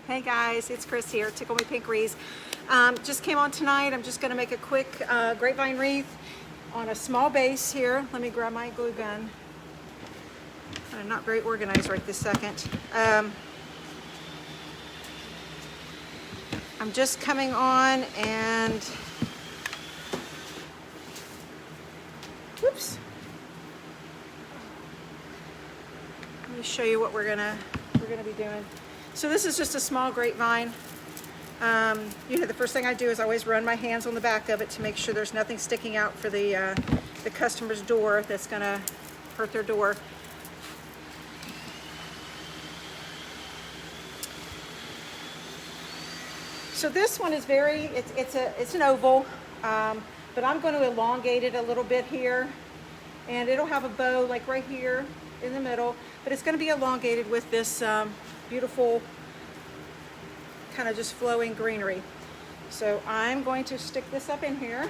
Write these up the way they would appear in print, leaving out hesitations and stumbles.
Hey guys, it's Chris here, Tickle Me Pink Wreaths. Just came on tonight. I'm just going to make a quick grapevine wreath on a small base here. Let me grab my glue gun. I'm not very organized right this second. I'm just coming on and whoops. Let me show you what we're gonna be doing. So this is just a small grapevine. You know, the first thing I do is I always run my hands on the back of it to make sure there's nothing sticking out for the customer's door that's gonna hurt their door. So this one is it's an oval, but I'm going to elongate it a little bit here, and it'll have a bow like right here in the middle, but it's going to be elongated with this beautiful kind of just flowing greenery. So I'm going to stick this up in here.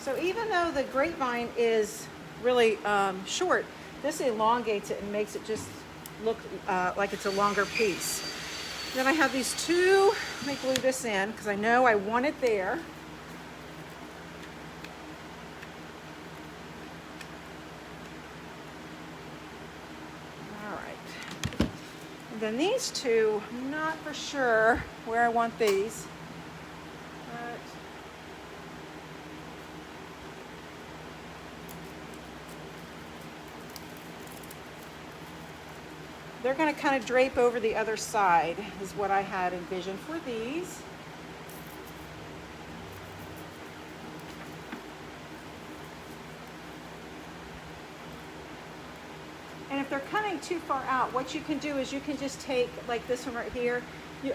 So even though the grapevine is really short, this elongates it and makes it just look like it's a longer piece. Then I have these two, let me glue this in because I know I want it there. All right. And then these two, I'm not for sure where I want these. They're going to kind of drape over the other side is what I had envisioned for these. And if they're cutting too far out, what you can do is you can just take, like this one right here,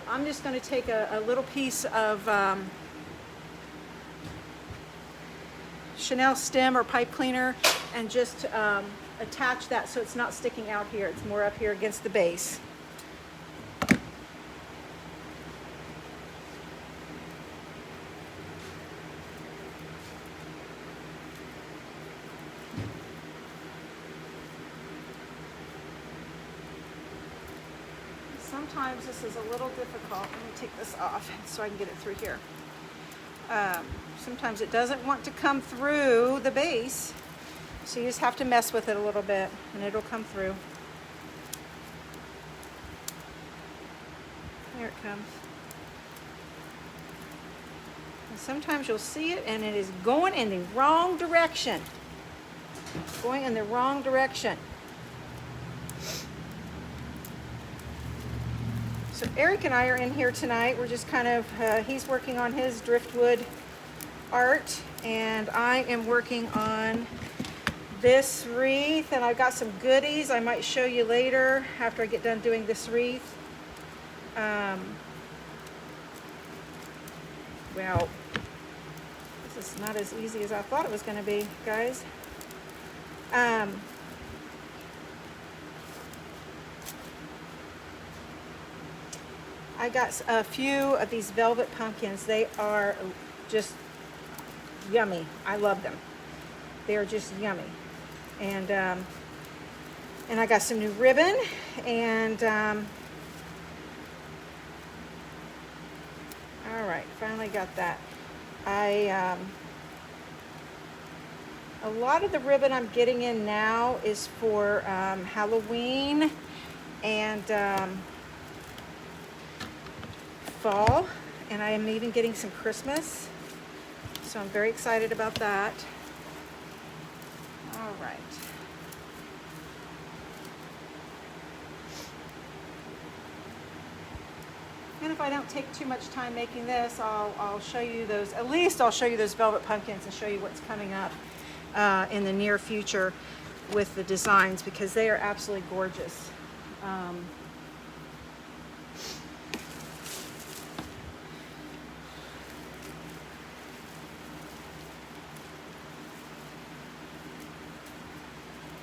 I'm just going to take a little piece of Chanel stem or pipe cleaner and just attach that so it's not sticking out here. It's more up here against the base. Sometimes this is a little difficult. Let me take this off so I can get it through here. Sometimes it doesn't want to come through the base. So you just have to mess with it a little bit and it'll come through. There it comes. And sometimes you'll see it and it is going in the wrong direction. It's going in the wrong direction. So Eric and I are in here tonight. We're just kind of, he's working on his driftwood art and I am working on this wreath, and I've got some goodies I might show you later after I get done doing this wreath. Well, this is not as easy as I thought it was going to be, guys. I got a few of these velvet pumpkins. They are just yummy. I love them. They are just yummy. And I got some new ribbon, and all right, finally got that. A lot of the ribbon I'm getting in now is for Halloween and fall, and I am even getting some Christmas, so I'm very excited about that. All right. And if I don't take too much time making this, I'll show you those, at least I'll show you those velvet pumpkins and show you what's coming up in the near future with the designs, because they are absolutely gorgeous.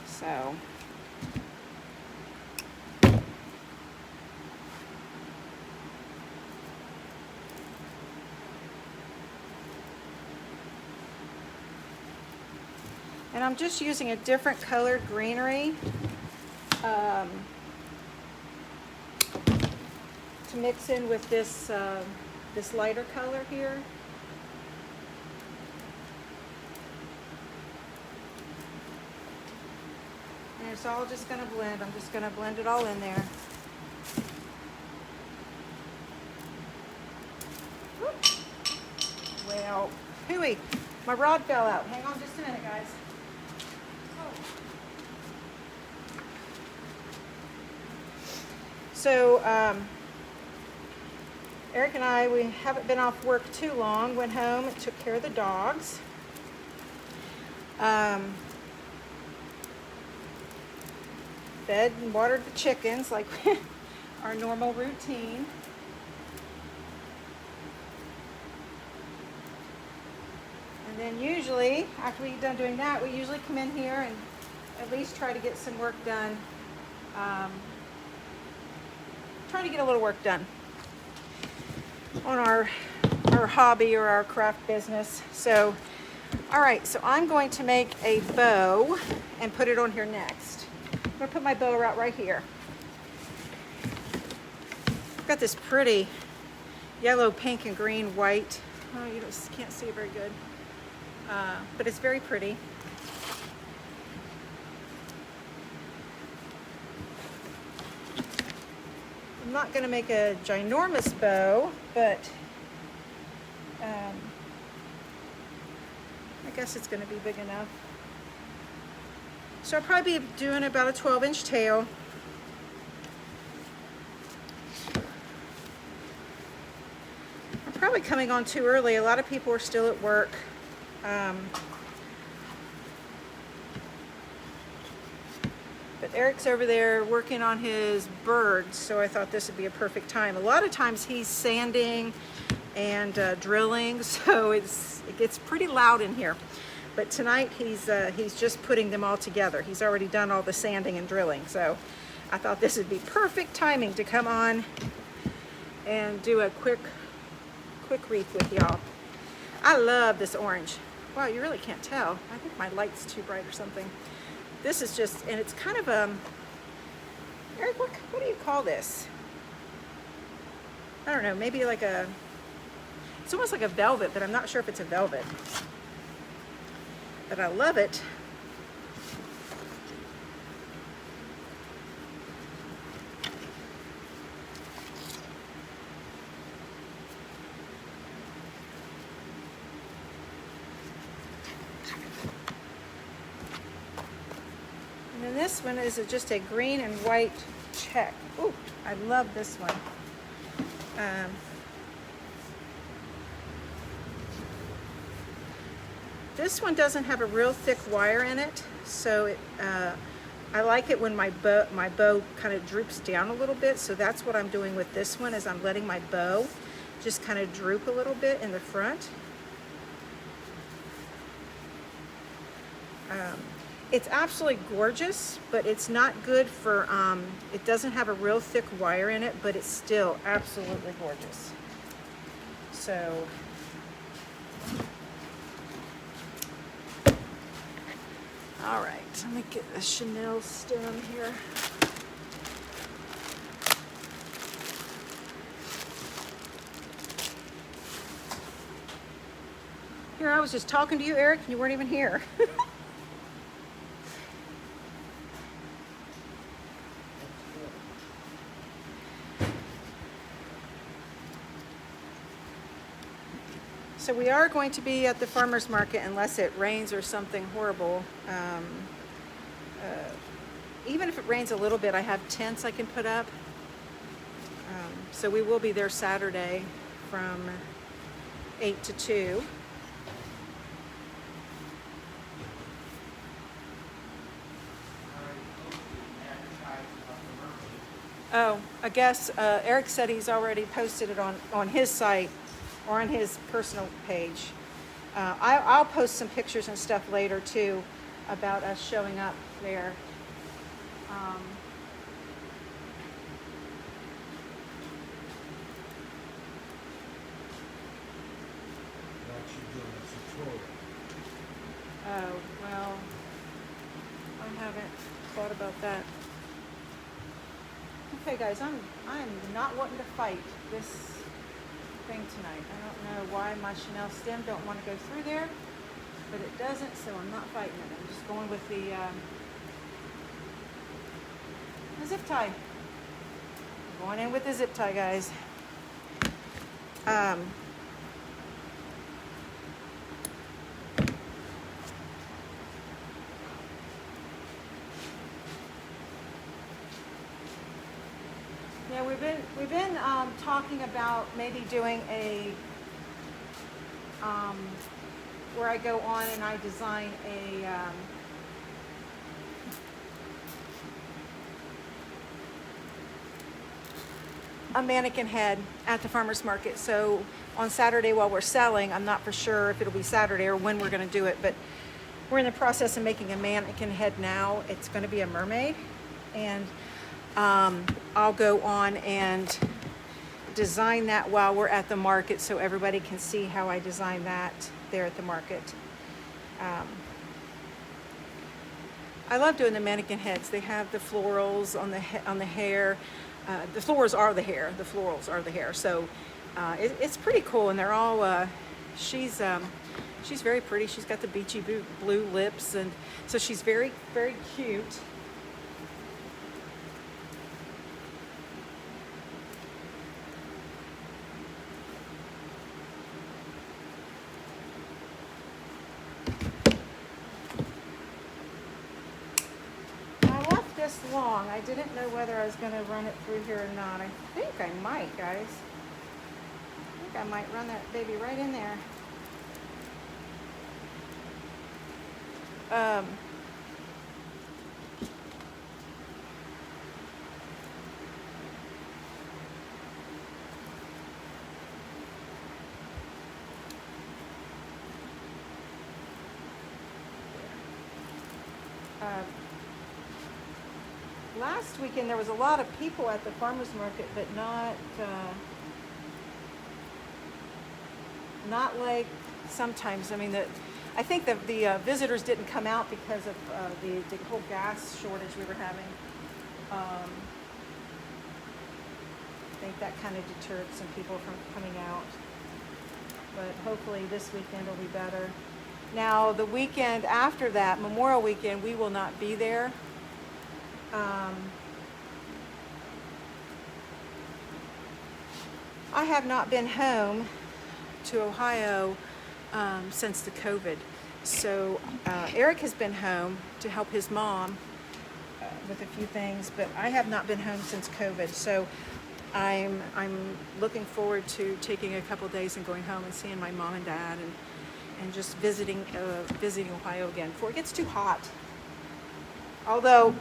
So And I'm just using a different colored greenery to mix in with this, this lighter color here. And it's all just going to blend. I'm just going to blend it all in there. Whoop. Well, hooey, my rod fell out. Hang on just a minute, guys. So, Eric and I, we haven't been off work too long. Went home and took care of the dogs. Fed and watered the chickens like our normal routine. And then usually, after we get done doing that, we usually come in here and at least try to get some work done. Try to get a little work done on our hobby or our craft business. So, all right, so I'm going to make a bow and put it on here next. I'm gonna put my bow out right here. I've got this pretty yellow, pink, and green, white. Oh, you can't see it very good, but it's very pretty. I'm not going to make a ginormous bow, but I guess it's going to be big enough. So I'll probably be doing about a 12-inch tail. I'm probably coming on too early. A lot of people are still at work. But Eric's over there working on his birds, so I thought this would be a perfect time. A lot of times he's sanding and drilling, so it gets pretty loud in here. But tonight he's just putting them all together. He's already done all the sanding and drilling, so I thought this would be perfect timing to come on and do a quick wreath with y'all. I love this orange. Wow, you really can't tell. I think my light's too bright or something. This is just, and it's kind of Eric, what do you call this? I don't know, maybe like it's almost like a velvet, but I'm not sure if it's a velvet. But I love it. And then this one is just a green and white check. Ooh, I love this one. This one doesn't have a real thick wire in it, so I like it when my bow kind of droops down a little bit. So that's what I'm doing with this one, is I'm letting my bow just kind of droop a little bit in the front. It's absolutely gorgeous, but it's not good for, it doesn't have a real thick wire in it, but it's still absolutely gorgeous. So, all right, let me get the chenille stem here. Here, I was just talking to you, Eric, and you weren't even here. So we are going to be at the farmer's market unless it rains or something horrible. Even if it rains a little bit, I have tents I can put up. So we will be there Saturday from 8 to 2. Oh, I guess Eric said he's already posted it on his site or on his personal page. I'll post some pictures and stuff later too about us showing up there. Oh, well, haven't thought about that. Okay guys, I'm not wanting to fight this thing tonight. I don't know why my Chanel stem don't want to go through there, but it doesn't, so I'm not fighting it. I'm just going with the zip tie. Going in with the zip tie, guys. Yeah, we've been talking about maybe doing a where I go on and I design a mannequin head at the farmer's market. So on Saturday while we're selling, I'm not for sure if it'll be Saturday or when we're going to do it, but we're in the process of making a mannequin head now. It's going to be a mermaid, and I'll go on and design that while we're at the market so everybody can see how I design that there at the market. I love doing the mannequin heads. They have the florals on the hair. The florals are the hair. The florals are the hair. So it's pretty cool, and they're all. She's very pretty. She's got the beachy blue lips, and so she's very, very cute. Long. I didn't know whether I was going to run it through here or not. I think I might, guys. I think I might run that baby right in there. Last weekend there was a lot of people at the farmers market, but not like sometimes. I mean, I think the visitors didn't come out because of the whole gas shortage we were having. I think that kind of deterred some people from coming out. But hopefully this weekend will be better. Now the weekend after that, Memorial Weekend, we will not be there. I have not been home to Ohio since the COVID. So Eric has been home to help his mom with a few things, but I have not been home since COVID. So I'm looking forward to taking a couple days and going home and seeing my mom and dad and just visiting Ohio again before it gets too hot. Although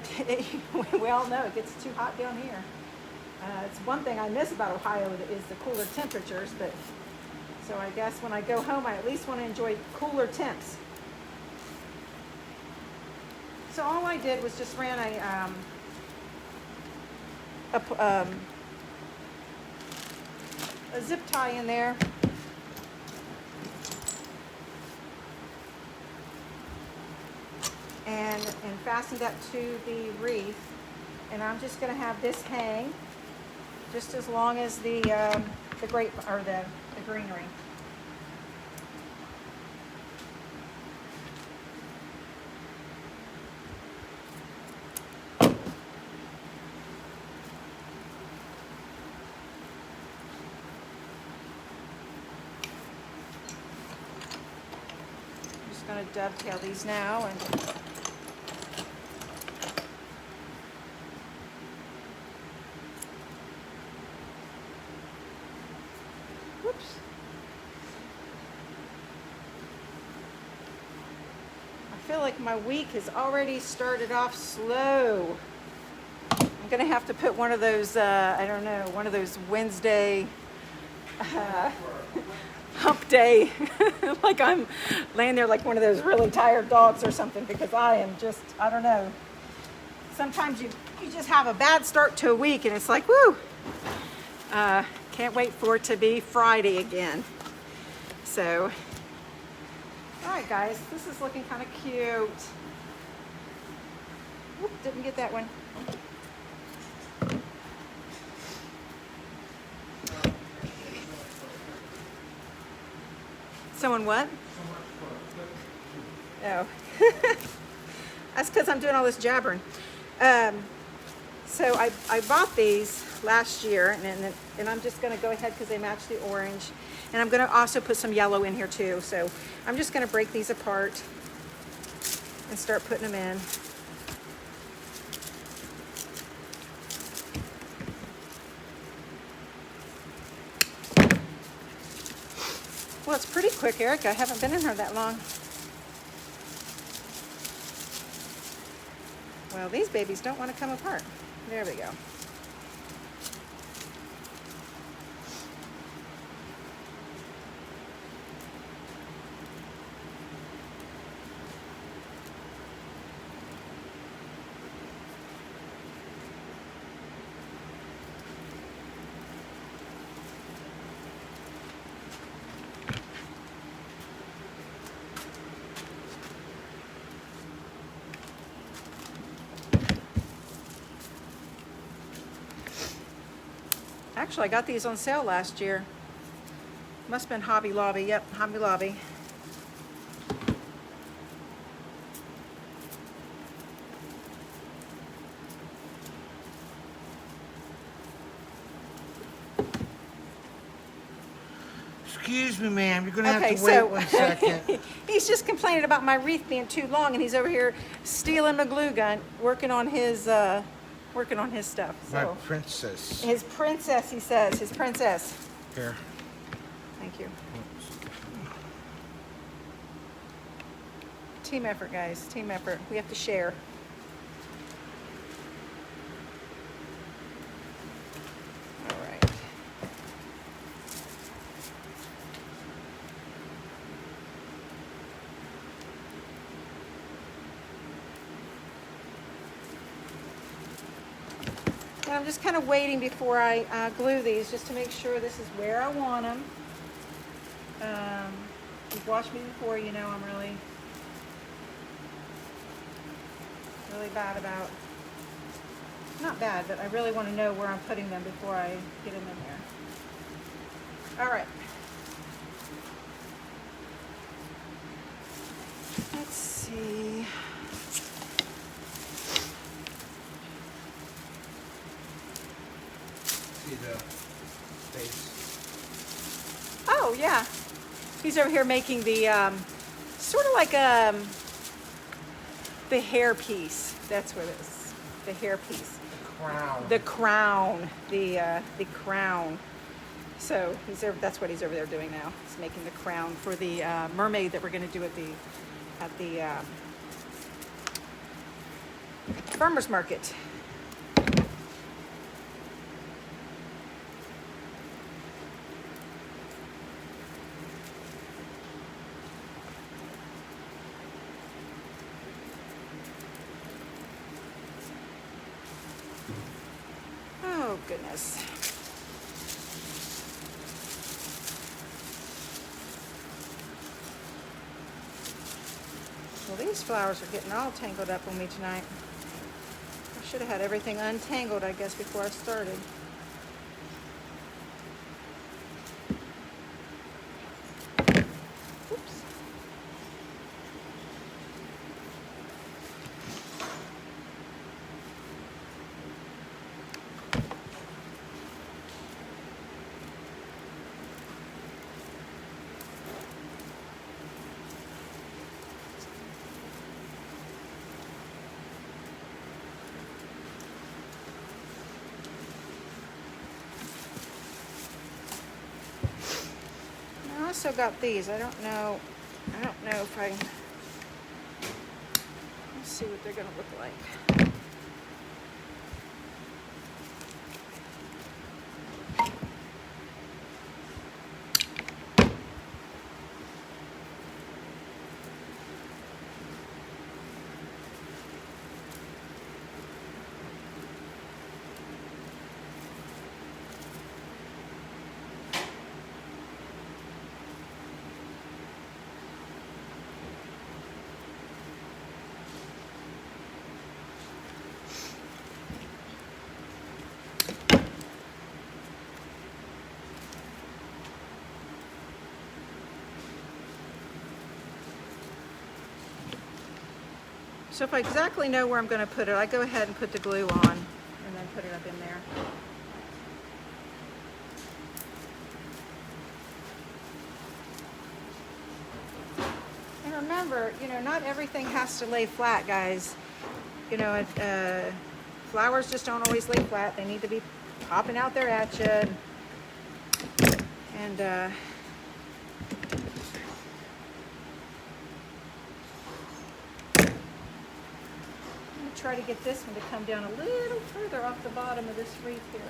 we all know it gets too hot down here. It's one thing I miss about Ohio is the cooler temperatures, but so I guess when I go home I at least want to enjoy cooler temps. So all I did was just ran a zip tie in there. And fastened that to the wreath, and I'm just going to have this hang just as long as the grape or the greenery. I'm just going to dovetail these now and I feel like my week has already started off slow. I'm gonna have to put one of those, I don't know, one of those Wednesday hump day, like I'm laying there like one of those really tired dogs or something, because I am just, I don't know. Sometimes you just have a bad start to a week and it's like, woo, can't wait for it to be Friday again. So, all right guys, this is looking kind of cute. Whoop, didn't get that one. Someone what? Oh. That's because I'm doing all this jabbering. So I bought these last year, and I'm just going to go ahead because they match the orange. And I'm going to also put some yellow in here too. So I'm just going to break these apart and start putting them in. Well, it's pretty quick, Erica. I haven't been in here that long. Well, these babies don't want to come apart. There we go. Actually, I got these on sale last year. Must have been Hobby Lobby. Yep, Hobby Lobby. Excuse me, ma'am. You're going to have to wait 1 second. He's just complaining about my wreath being too long, and he's over here stealing my glue gun, working on his stuff. So. My princess. His princess, he says. His princess. Here. Thank you. Team effort, guys. Team effort. We have to share. All right. And I'm just kind of waiting before I glue these, just to make sure this is where I want them. You've watched me before, you know I'm really bad about, not bad, but I really want to know where I'm putting them before I get them in there. All right. Let's see. See the face. Oh, yeah. He's over here making the, sort of like the hair piece. That's what it is. The hair piece. Crown. The crown. The crown. So that's what he's over there doing now. He's making the crown for the mermaid that we're going to do at the farmer's market. Oh, goodness. Well, these flowers are getting all tangled up on me tonight. I should have had everything untangled, I guess, before I started. Oops. I also got these. I don't know if let's see what they're gonna look like. So if I exactly know where I'm going to put it, I go ahead and put the glue on and then put it up in there. And remember, you know, not everything has to lay flat, guys. You know, flowers just don't always lay flat. They need to be popping out there at you. And I'm going to try to get this one to come down a little further off the bottom of this wreath here.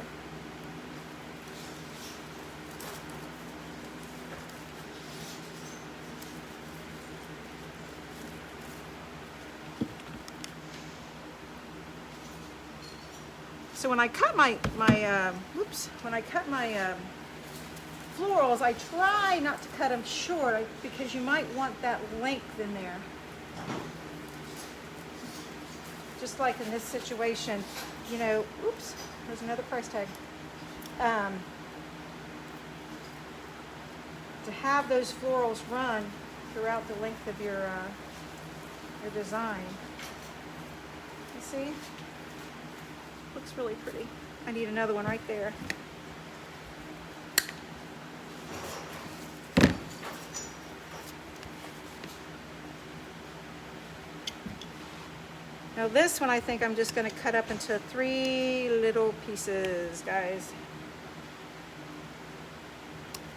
So when I cut my florals, I try not to cut them short because you might want that length in there. Just like in this situation, you know, oops, there's another price tag. To have those florals run throughout the length of your design. You see? Looks really pretty. I need another one right there. Now this one I think I'm just going to cut up into 3 little pieces, guys.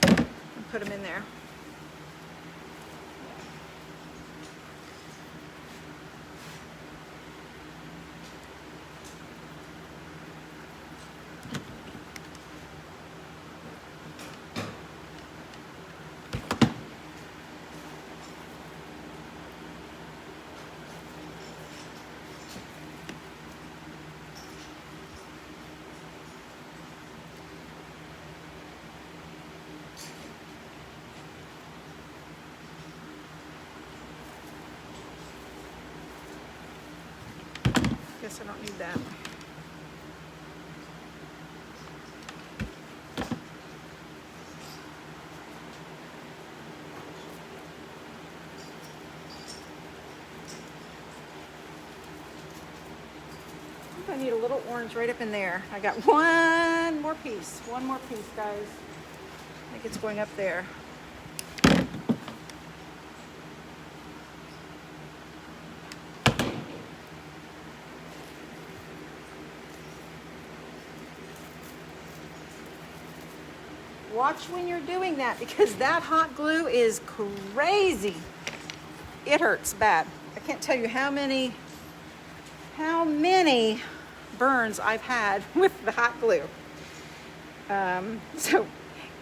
And put them in there. Guess I don't need that. I think I need a little orange right up in there. I got one more piece, guys. I think it's going up there. Watch when you're doing that because that hot glue is crazy. It hurts bad. I can't tell you how many burns I've had with the hot glue. So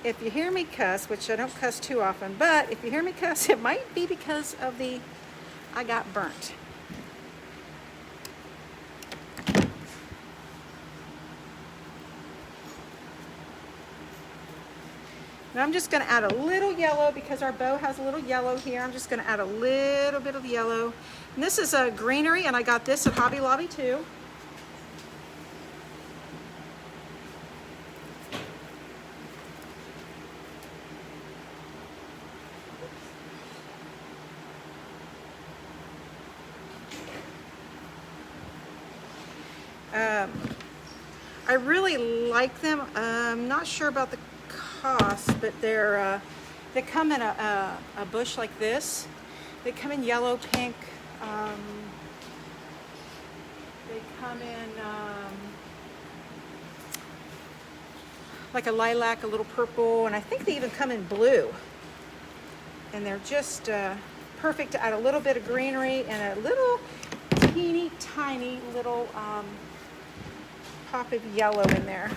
if you hear me cuss, which I don't cuss too often, but if you hear me cuss, it might be because of I got burnt. Now I'm just going to add a little yellow because our bow has a little yellow here. I'm just going to add a little bit of yellow. And this is a greenery, and I got this at Hobby Lobby too. I really like them. I'm not sure about the cost, but they come in a bush like this. They come in yellow, pink. They come in like a lilac, a little purple, and I think they even come in blue. And they're just perfect to add a little bit of greenery and a little teeny tiny little pop of yellow in there.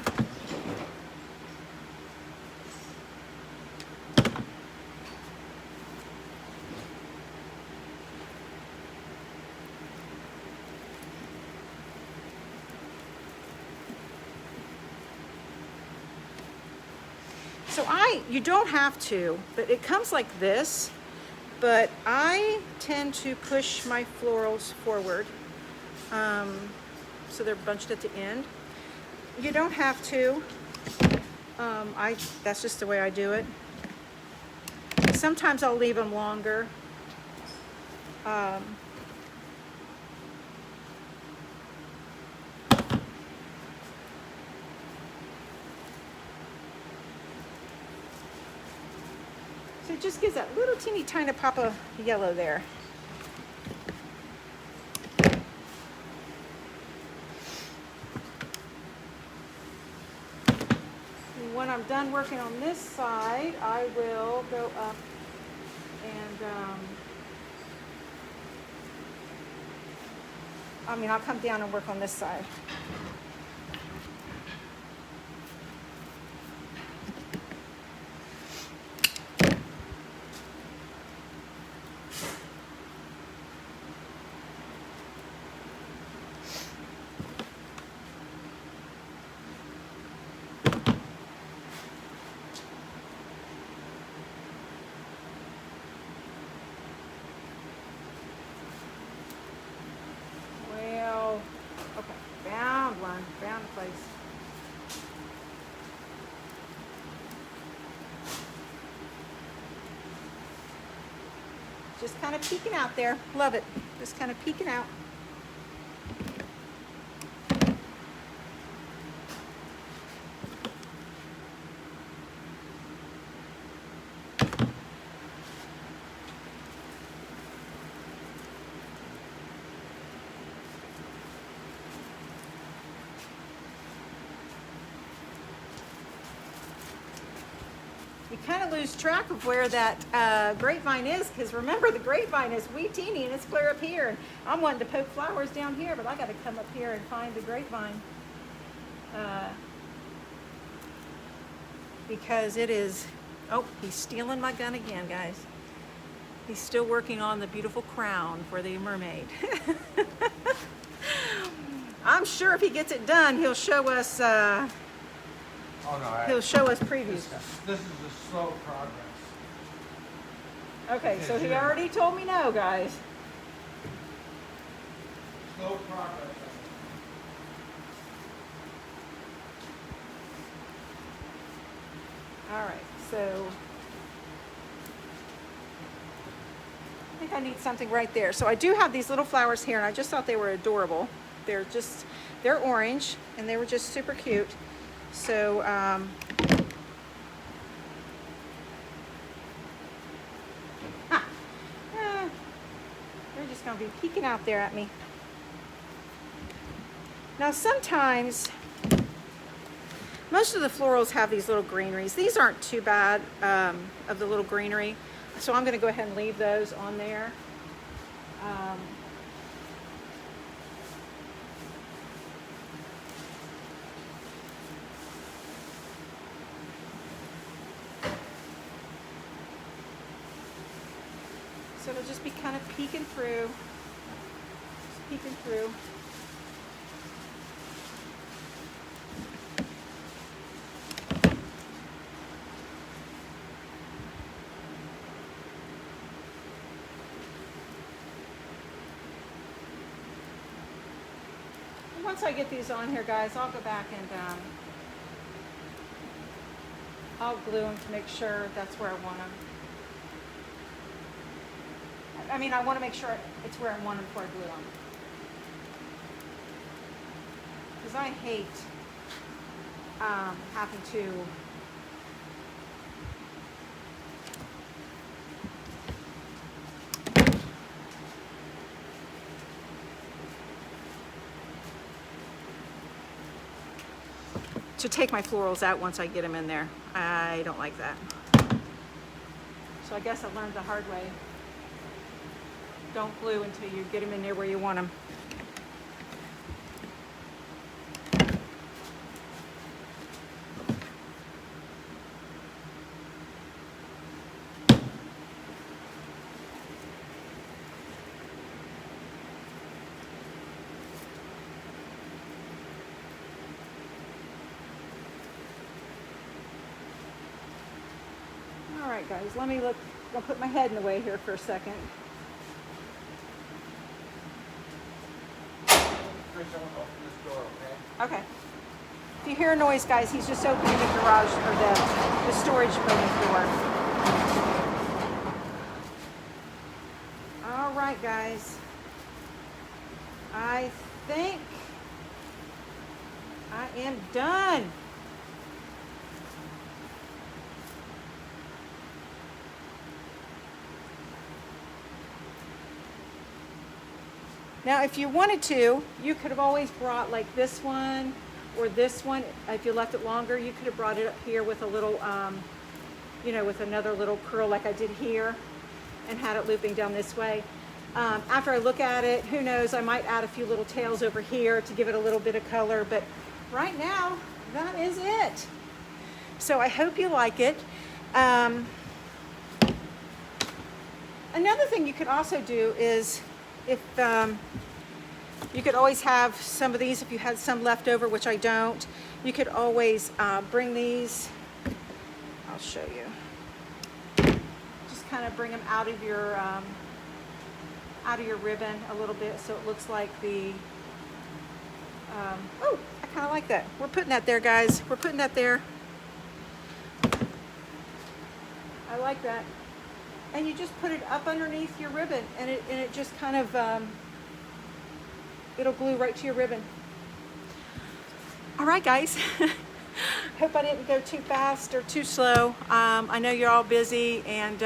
So you don't have to, but it comes like this, but I tend to push my florals forward. So they're bunched at the end. You don't have to. That's just the way I do it. Sometimes I'll leave them longer. So it just gives that little teeny tiny pop of yellow there. And when I'm done working on this side, I will go up and I'll come down and work on this side. Found a place. Just kind of peeking out there. Love it. Just kind of peeking out. You kind of lose track of where that grapevine is, because remember, the grapevine is wee teeny and it's clear up here, and I'm wanting to poke flowers down here, but I got to come up here and find the grapevine because it is. Oh, he's stealing my gun again, guys. He's still working on the beautiful crown for the mermaid. I'm sure if he gets it done, he'll show us. He'll show us previews. This is a slow progress. Okay, so he already told me no, guys. Slow progress. All right, so I think I need something right there. So I do have these little flowers here, and I just thought they were adorable. They're orange, and they were just super cute. So, they're just going to be peeking out there at me. Now, sometimes, most of the florals have these little greeneries. These aren't too bad of the little greenery. So I'm going to go ahead and leave those on there. So it'll just be kind of peeking through, just peeking through. And once I get these on here, guys, I'll go back and I'll glue them to make sure that's where I want them. I want to make sure it's where I want them before I glue them. Because I hate having to take my florals out once I get them in there. I don't like that. So I guess I learned the hard way. Don't glue until you get them in there where you want them. All right, guys, let me look. I'll put my head in the way here for a second. Okay. If you hear a noise, guys, he's just opening the garage or the storage building door. All right, guys. I think I am done. Now, if you wanted to, you could have always brought like this one or this one. If you left it longer, you could have brought it up here with a little, you know, with another little curl like I did here and had it looping down this way. After I look at it, who knows, I might add a few little tails over here to give it a little bit of color, but right now, that is it. So I hope you like it. Another thing you could also do is, if you could always have some of these, if you had some left over, which I don't, you could always bring these, I'll show you. Just kind of bring them out of your ribbon a little bit so it looks like the, oh, I kind of like that. We're putting that there, guys. We're putting that there. I like that. And you just put it up underneath your ribbon, and it just kind of, it'll glue right to your ribbon. All right, guys. Hope I didn't go too fast or too slow. I know you're all busy, and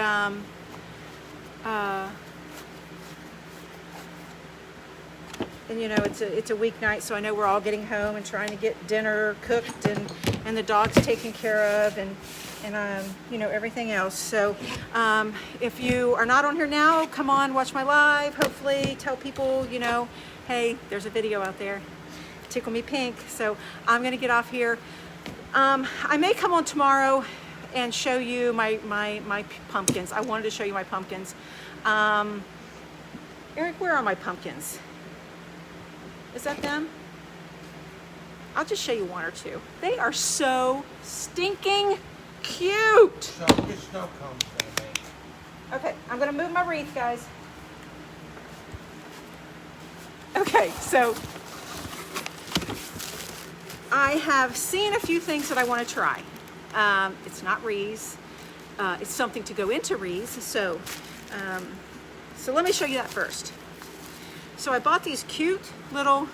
you know, it's a weeknight, so I know we're all getting home and trying to get dinner cooked and the dogs taken care of and you know, everything else. So if you are not on here now, come on, watch my live. Hopefully tell people, you know, hey, there's a video out there. Tickle me pink. So I'm gonna get off here. I may come on tomorrow and show you my pumpkins. I wanted to show you my pumpkins. Eric, where are my pumpkins? Is that them? I'll just show you one or two. They are so stinking cute. So your snow cone's gonna make. Okay, I'm gonna move my wreath, guys. Okay, so I have seen a few things that I want to try. It's not wreaths. It's something to go into wreaths. So let me show you that first. So I bought these cute little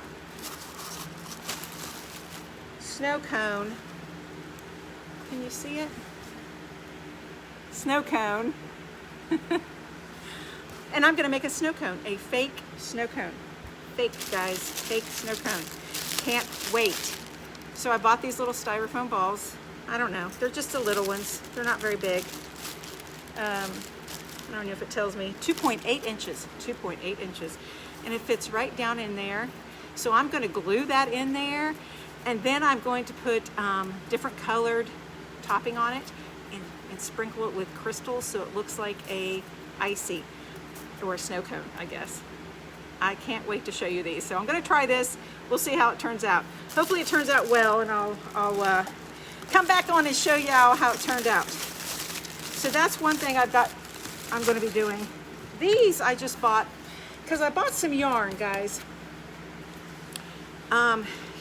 snow cone. Can you see it? Snow cone. And I'm gonna make a snow cone, a fake snow cone. Fake, guys, fake snow cone. Can't wait. So I bought these little styrofoam balls. I don't know, they're just the little ones. They're not very big. I don't know if it tells me, 2.8 inches, 2.8 inches. And it fits right down in there. So I'm gonna glue that in there, and then I'm going to put different colored topping on it and sprinkle it with crystals so it looks like a icy or a snow cone, I guess. I can't wait to show you these. So I'm gonna try this. We'll see how it turns out. Hopefully it turns out well, and I'll come back on and show you how it turned out. So that's one thing I'm gonna be doing. These I just bought because I bought some yarn, guys.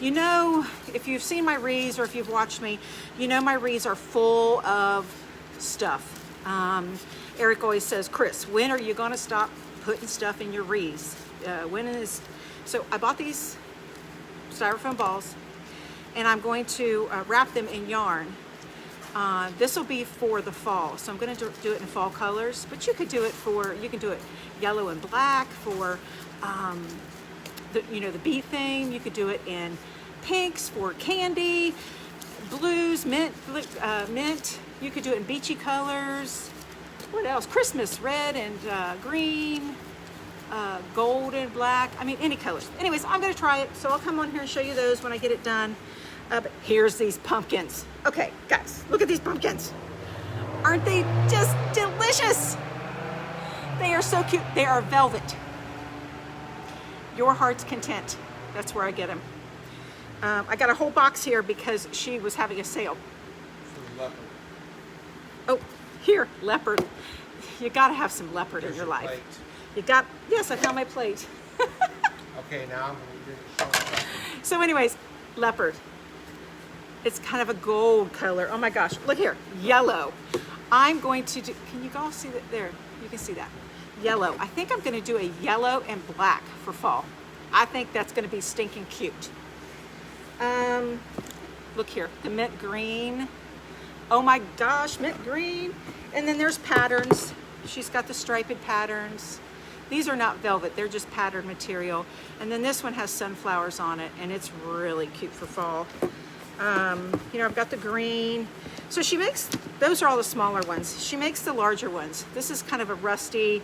You know, if you've seen my wreaths or if you've watched me, you know my wreaths are full of stuff. Eric always says, Chris, when are you gonna stop putting stuff in your wreaths? When is, so I bought these styrofoam balls, and I'm going to wrap them in yarn. This will be for the fall, so I'm going to do it in fall colors, but you could do it you can do it yellow and black for the bee theme. You could do it in pinks for candy, blues, mint. You could do it in beachy colors. What else? Christmas, red and green, gold and black. I mean, any colors. Anyways, I'm going to try it, so I'll come on here and show you those when I get it done. But here's these pumpkins. Okay, guys, look at these pumpkins. Aren't they just delicious? They are so cute. They are velvet. Your heart's content. That's where I get them. I got a whole box here because she was having a sale. Leopard. Oh, here, leopard. You gotta have some leopard in your life. Plate. You got, yes, I found my plate. Okay, now I'm going to show you. So anyways, leopard. It's kind of a gold color. Oh my gosh, look here, yellow. I'm going to do, can you all see that there? You can see that. Yellow. I think I'm gonna do a yellow and black for fall. I think that's gonna be stinking cute. Look here, the mint green. Oh my gosh, mint green. And then there's patterns. She's got the striped patterns. These are not velvet, they're just patterned material. And then this one has sunflowers on it, and it's really cute for fall. You know, I've got the green. So she makes, those are all the smaller ones. She makes the larger ones. This is kind of a rusty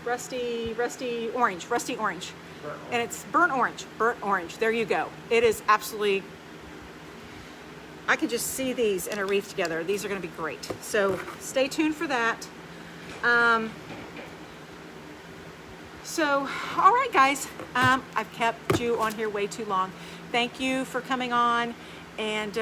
orange. And it's burnt orange. There you go. It is absolutely, I can just see these in a wreath together. These are gonna be great. So stay tuned for that. So, all right, guys, I've kept you on here way too long. Thank you for coming on, and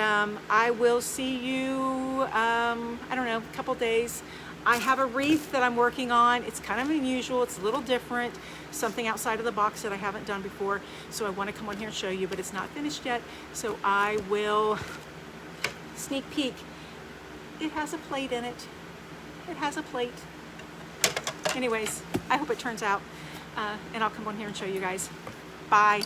I will see you, I don't know, a couple days. I have a wreath that I'm working on. It's kind of unusual. It's a little different, something outside of the box that I haven't done before. So I want to come on here and show you, but it's not finished yet. So I will sneak peek. It has a plate in it. It has a plate. Anyways, I hope it turns out, and I'll come on here and show you guys. Bye.